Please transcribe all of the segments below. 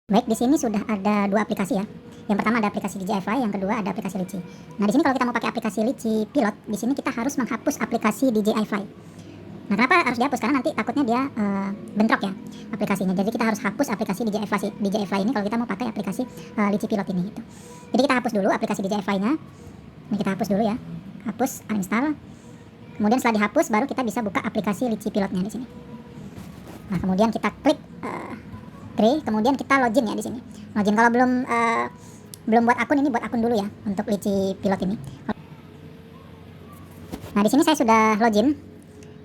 Baik, di sini sudah ada dua aplikasi ya. Yang pertama ada aplikasi DJI Fly, yang kedua ada aplikasi Litchi. Nah, di sini kalau kita mau pakai aplikasi Litchi Pilot, di sini kita harus menghapus aplikasi DJI Fly. Nah, kenapa harus dihapus? Karena nanti takutnya dia bentrok ya aplikasinya. Jadi kita harus hapus aplikasi DJI Fly ini kalau kita mau pakai aplikasi Litchi Pilot ini gitu. Jadi kita hapus dulu aplikasi DJI Fly-nya. Ini kita hapus dulu ya. Hapus, uninstall. Kemudian setelah dihapus baru kita bisa buka aplikasi Litchi Pilotnya di sini. Nah, kemudian kita klik kemudian kita login ya di sini. Login kalau belum buat akun, ini buat akun dulu ya untuk Litchi Pilot ini. Nah, di sini saya sudah login.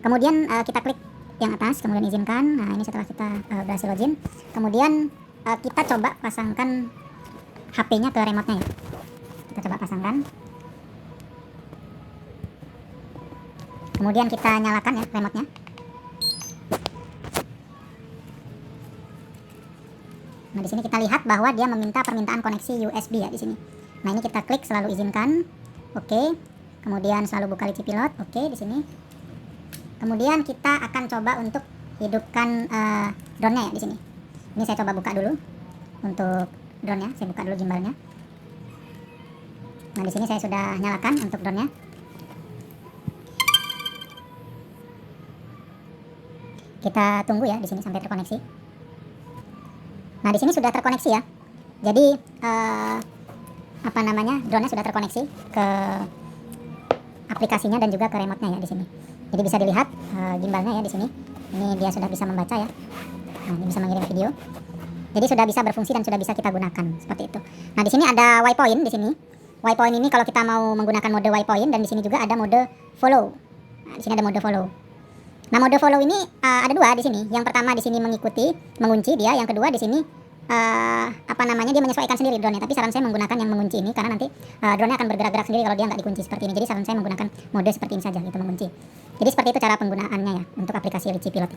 Kemudian kita klik yang atas, kemudian izinkan. Nah, ini setelah kita berhasil login, kemudian kita coba pasangkan HP-nya ke remote-nya ya. Kita coba pasangkan. Kemudian kita nyalakan ya remote-nya. Nah, di sini kita lihat bahwa dia meminta permintaan koneksi USB ya di sini. Nah, ini kita klik selalu izinkan. Oke. Kemudian selalu buka Litchi Pilot. Oke, di sini. Kemudian kita akan coba untuk hidupkan drone-nya ya di sini. Ini saya coba buka dulu untuk drone-nya. Saya buka dulu gimbalnya. Nah, di sini saya sudah nyalakan untuk drone-nya. Kita tunggu ya di sini sampai terkoneksi. Nah, di sini sudah terkoneksi ya. Jadi drone-nya sudah terkoneksi ke aplikasinya dan juga ke remote-nya ya di sini. Jadi bisa dilihat gimbalnya ya di sini. Ini dia sudah bisa membaca ya. Nah, ini bisa mengirim video. Jadi sudah bisa berfungsi dan sudah bisa kita gunakan seperti itu. Nah, di sini ada waypoint di sini. Waypoint ini kalau kita mau menggunakan mode waypoint, dan di sini juga ada mode follow. Nah, di sini ada mode follow. Nah, mode follow ini ada dua di sini. Yang pertama di sini mengikuti, mengunci dia. Yang kedua di sini dia menyesuaikan sendiri drone-nya. Tapi saran saya menggunakan yang mengunci ini karena nanti drone-nya akan bergerak-gerak sendiri kalau dia nggak dikunci seperti ini. Jadi saran saya menggunakan mode seperti ini saja, gitu, mengunci. Jadi seperti itu cara penggunaannya ya untuk aplikasi Litchi Pilot.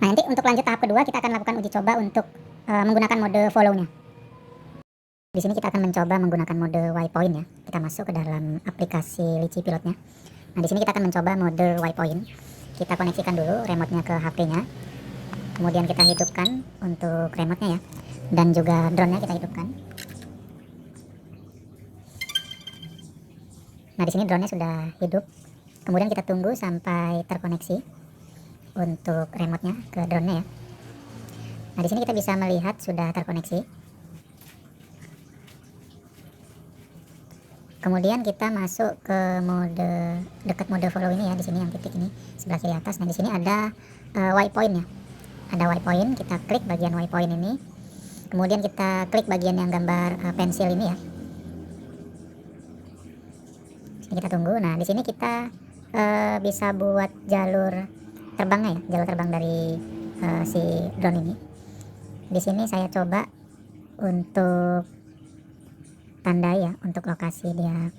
Nah, nanti untuk lanjut tahap kedua kita akan lakukan uji coba untuk menggunakan mode follow-nya. Di sini kita akan mencoba menggunakan mode waypoint ya. Kita masuk ke dalam aplikasi Litchi Pilotnya. Nah, di sini kita akan mencoba mode waypoint. Kita koneksikan dulu remote-nya ke HP-nya. Kemudian kita hidupkan untuk remote-nya ya. Dan juga drone-nya kita hidupkan. Nah, di sini drone-nya sudah hidup. Kemudian kita tunggu sampai terkoneksi untuk remote-nya ke drone-nya ya. Nah, di sini kita bisa melihat sudah terkoneksi. Kemudian kita masuk ke dekat mode follow ini ya, di sini yang titik ini sebelah kiri atas. Nah, di sini ada waypoint ya. Ada waypoint, kita klik bagian waypoint ini. Kemudian kita klik bagian yang gambar pensil ini ya. Sini kita tunggu. Nah, di sini kita bisa buat jalur terbangnya ya, jalur terbang dari si drone ini. Di sini saya coba untuk tandai ya untuk lokasi dia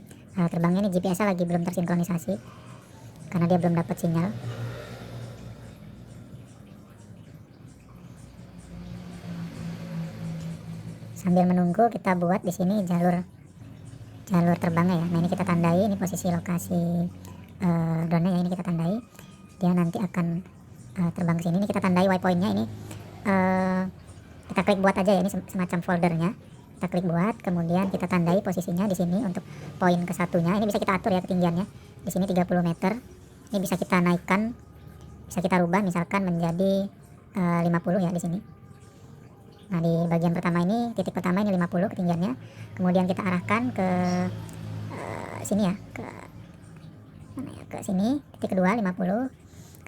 terbangnya. Ini GPS-nya lagi belum tersinkronisasi karena dia belum dapat sinyal. Sambil menunggu kita buat di sini jalur terbangnya ya. Nah, ini kita tandai, ini posisi lokasi drone-nya ya, ini kita tandai. Dia nanti akan terbang ke sini. Ini kita tandai waypoint-nya ini. Kita klik buat aja ya, ini semacam foldernya. Kita klik buat, kemudian kita tandai posisinya di sini untuk poin ke satunya. Ini bisa kita atur ya ketinggiannya. Di sini 30 meter. Ini bisa kita naikkan, bisa kita rubah misalkan menjadi 50 ya di sini. Nah, di bagian pertama ini, titik pertama ini 50 ketinggiannya. Kemudian kita arahkan ke sini ya, ke sini. Titik kedua 50.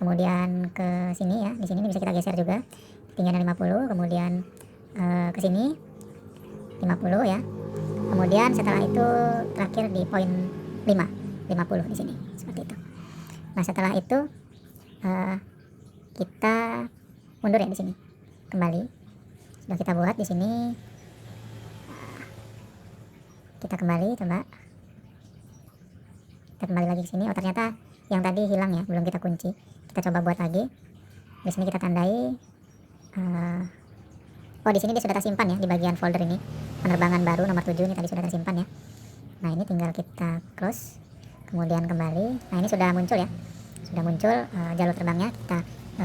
Kemudian ke sini ya, di sini bisa kita geser juga. Ketinggiannya 50, kemudian ke sini 50 ya. Kemudian setelah itu terakhir di poin 50 di sini seperti itu. Nah, setelah itu kita mundur ya di sini. Kembali. Sudah kita buat di sini. Kita kembali coba. Kita kembali lagi ke sini. Oh, ternyata yang tadi hilang ya, belum kita kunci. Kita coba buat lagi. Di sini kita tandai. Oh, di sini dia sudah tersimpan ya di bagian folder ini. Penerbangan baru nomor 7 ini tadi sudah tersimpan ya. Nah, ini tinggal kita close. Kemudian kembali. Nah, ini sudah muncul ya. Sudah muncul jalur terbangnya. Kita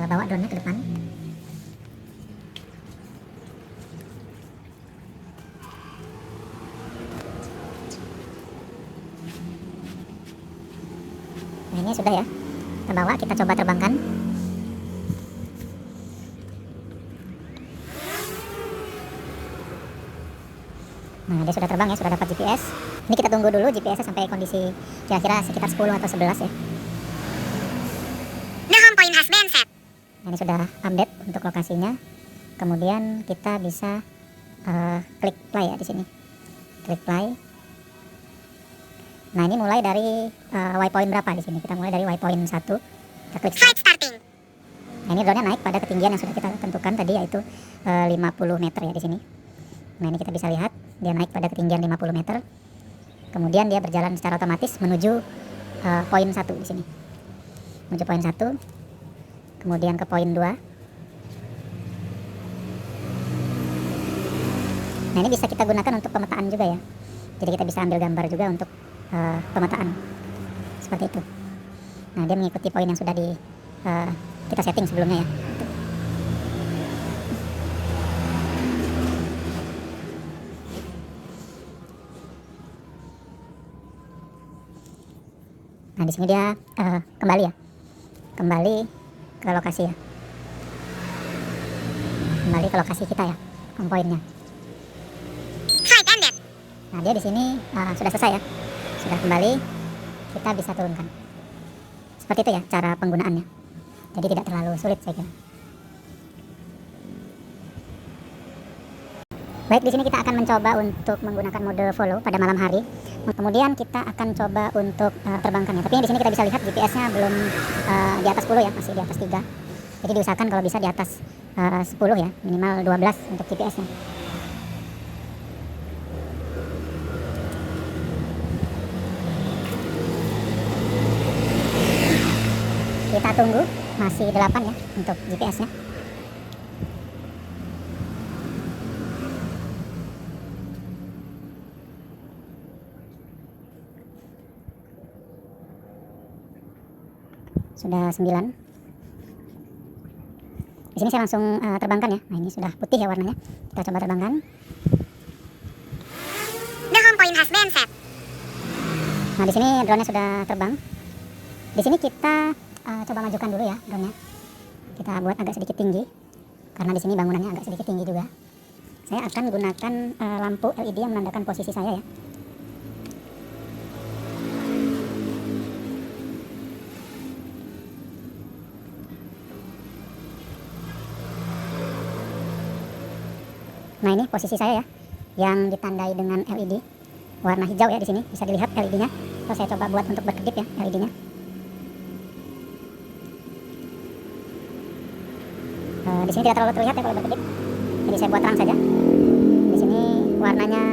bawa drone-nya ke depan. sini sudah ya. Kita bawa, kita coba terbangkan. Nah, dia sudah terbang ya, sudah dapat GPS. Ini kita tunggu dulu GPS-nya sampai kondisi kira-kira sekitar 10 atau 11 ya. The home point has been set. Nah, ini sudah update untuk lokasinya. Kemudian kita bisa klik play ya di sini. Klik play. Nah, ini mulai dari waypoint berapa di sini? Kita mulai dari waypoint 1. Kita klik Flight start. starting. Nah, ini drone-nya naik pada ketinggian yang sudah kita tentukan tadi, yaitu 50 meter ya di sini. Nah, ini kita bisa lihat dia naik pada ketinggian 50 meter. Kemudian dia berjalan secara otomatis menuju poin 1 di sini. Menuju poin 1. Kemudian ke poin 2. Nah, ini bisa kita gunakan untuk pemetaan juga ya. Jadi kita bisa ambil gambar juga untuk pemetaan. Seperti itu. Nah, dia mengikuti poin yang sudah kita setting sebelumnya ya. Nah, di sini dia kembali ya. Kembali ke lokasi ya. Kembali ke lokasi kita ya, home point-nya. Flight ended. Nah, dia di sini sudah selesai ya. Sudah kembali, kita bisa turunkan. Seperti itu ya cara penggunaannya. Jadi tidak terlalu sulit saya kira. Baik, di sini kita akan mencoba untuk menggunakan mode follow pada malam hari. Kemudian kita akan coba untuk terbangkan ya. Tapi di sini kita bisa lihat GPS-nya belum di atas 10 ya, masih di atas 3. Jadi diusahakan kalau bisa di atas 10 ya, minimal 12 untuk GPS-nya. Kita tunggu, masih 8 ya untuk GPS-nya. Sudah 9. Di sini saya langsung terbangkan ya. Nah, ini sudah putih ya warnanya. Kita coba terbangkan. The home point has been set. Nah, di sini drone-nya sudah terbang. Di sini kita coba majukan dulu ya drone-nya. Kita buat agak sedikit tinggi karena di sini bangunannya agak sedikit tinggi juga. Saya akan gunakan lampu LED yang menandakan posisi saya ya. Nah, ini posisi saya ya, yang ditandai dengan LED warna hijau ya di sini bisa dilihat LED-nya. Terus saya coba buat untuk berkedip ya LED-nya. Di sini tidak terlalu terlihat ya kalau berkedip, jadi saya buat terang saja. Di sini warnanya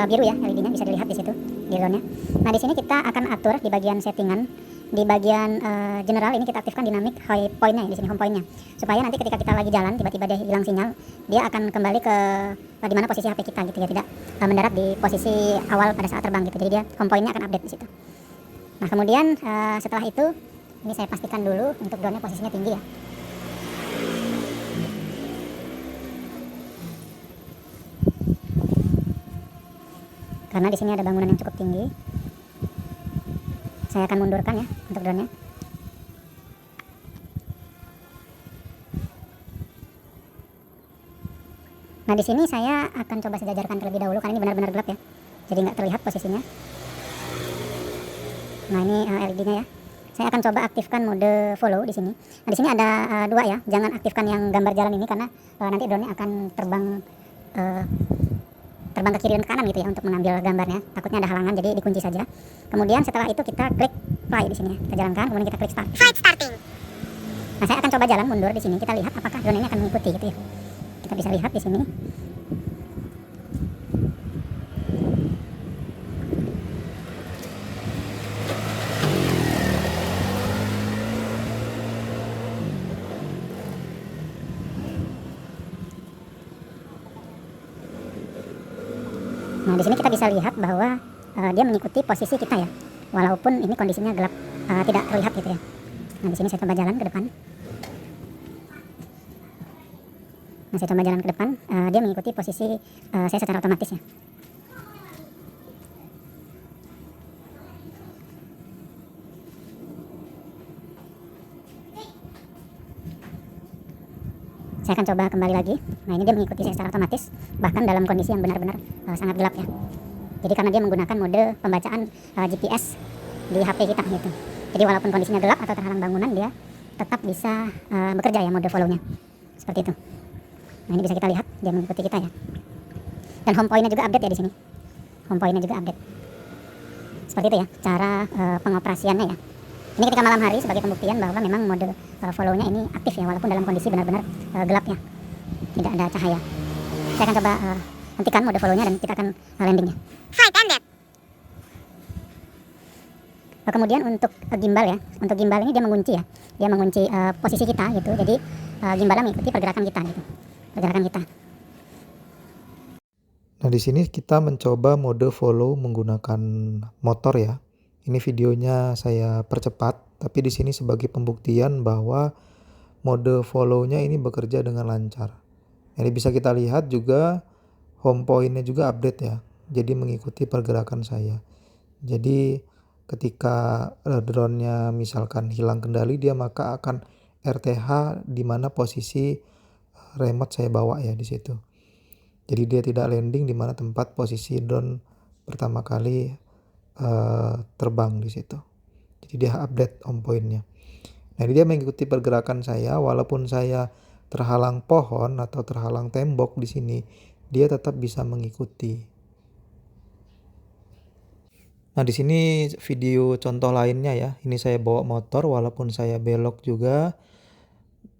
biru ya LED-nya, bisa dilihat di situ di drone-nya. Nah, di sini kita akan atur di bagian settingan. Di bagian general ini kita aktifkan dynamic high point-nya di sini, home point-nya, supaya nanti ketika kita lagi jalan tiba-tiba dia hilang sinyal, dia akan kembali ke di mana posisi HP kita gitu ya, tidak mendarat di posisi awal pada saat terbang gitu. Jadi dia home point-nya akan update di situ. Nah, kemudian setelah itu ini saya pastikan dulu untuk drone-nya posisinya tinggi ya. Karena di sini ada bangunan yang cukup tinggi. Saya akan mundurkan ya untuk drone-nya. Nah, di sini saya akan coba sejajarkan terlebih dahulu karena ini benar-benar gelap ya. Jadi nggak terlihat posisinya. Nah, ini LED-nya ya. Saya akan coba aktifkan mode follow di sini. Nah, di sini ada dua ya. Jangan aktifkan yang gambar jalan ini karena nanti drone-nya akan terbang ke kiri dan ke kanan gitu ya untuk mengambil gambarnya. Takutnya ada halangan, jadi dikunci saja. Kemudian setelah itu kita klik play di sini ya. Kita jalankan, kemudian kita klik start. Flight starting. Nah, saya akan coba jalan mundur di sini. Kita lihat apakah drone ini akan mengikuti gitu ya. Kita bisa lihat di sini. Nah, di sini kita bisa lihat bahwa dia mengikuti posisi kita ya, walaupun ini kondisinya gelap, tidak terlihat gitu ya. Nah, di sini saya coba jalan ke depan. Nah, saya coba jalan ke depan, dia mengikuti posisi saya secara otomatis ya. Saya akan coba kembali lagi. Nah, ini dia mengikuti saya secara otomatis, bahkan dalam kondisi yang benar-benar sangat gelap ya. Jadi karena dia menggunakan mode pembacaan GPS di HP kita gitu. Jadi walaupun kondisinya gelap atau terhalang bangunan, dia tetap bisa bekerja ya, mode follow-nya. Seperti itu. Nah, ini bisa kita lihat dia mengikuti kita ya. Dan home point-nya juga update ya di sini. Home point-nya juga update. Seperti itu ya cara pengoperasiannya ya. Ini ketika malam hari sebagai pembuktian bahwa memang mode follow-nya ini aktif ya, walaupun dalam kondisi benar-benar gelap ya, tidak ada cahaya. Saya akan coba hentikan mode follow-nya dan kita akan landingnya. Flight ended. Kemudian untuk gimbal ya, untuk gimbal ini dia mengunci ya, dia mengunci posisi kita gitu. Jadi gimbalnya mengikuti pergerakan kita gitu, pergerakan kita. Nah, di sini kita mencoba mode follow menggunakan motor ya. Ini videonya saya percepat, tapi di sini sebagai pembuktian bahwa mode follow-nya ini bekerja dengan lancar. Ini bisa kita lihat juga home point-nya juga update ya. Jadi mengikuti pergerakan saya. Jadi ketika drone-nya misalkan hilang kendali, dia maka akan RTH di mana posisi remote saya bawa ya di situ. Jadi dia tidak landing di mana tempat posisi drone pertama kali terbang di situ. Jadi dia update home point-nya. Nah, dia mengikuti pergerakan saya walaupun saya terhalang pohon atau terhalang tembok di sini, dia tetap bisa mengikuti. Nah, di sini video contoh lainnya ya. Ini saya bawa motor walaupun saya belok juga,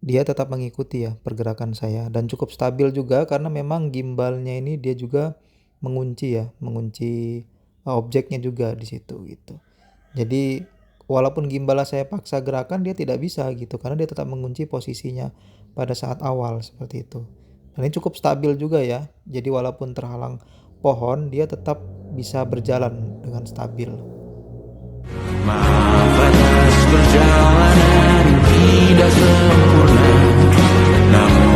dia tetap mengikuti ya pergerakan saya dan cukup stabil juga karena memang gimbalnya ini dia juga mengunci ya, mengunci objeknya juga di situ gitu. Jadi walaupun gimbalnya saya paksa gerakan, dia tidak bisa gitu karena dia tetap mengunci posisinya pada saat awal seperti itu. Dan ini cukup stabil juga ya. Jadi walaupun terhalang pohon, dia tetap bisa berjalan dengan stabil. Maaf atas perjalanan tidak sempurna, namun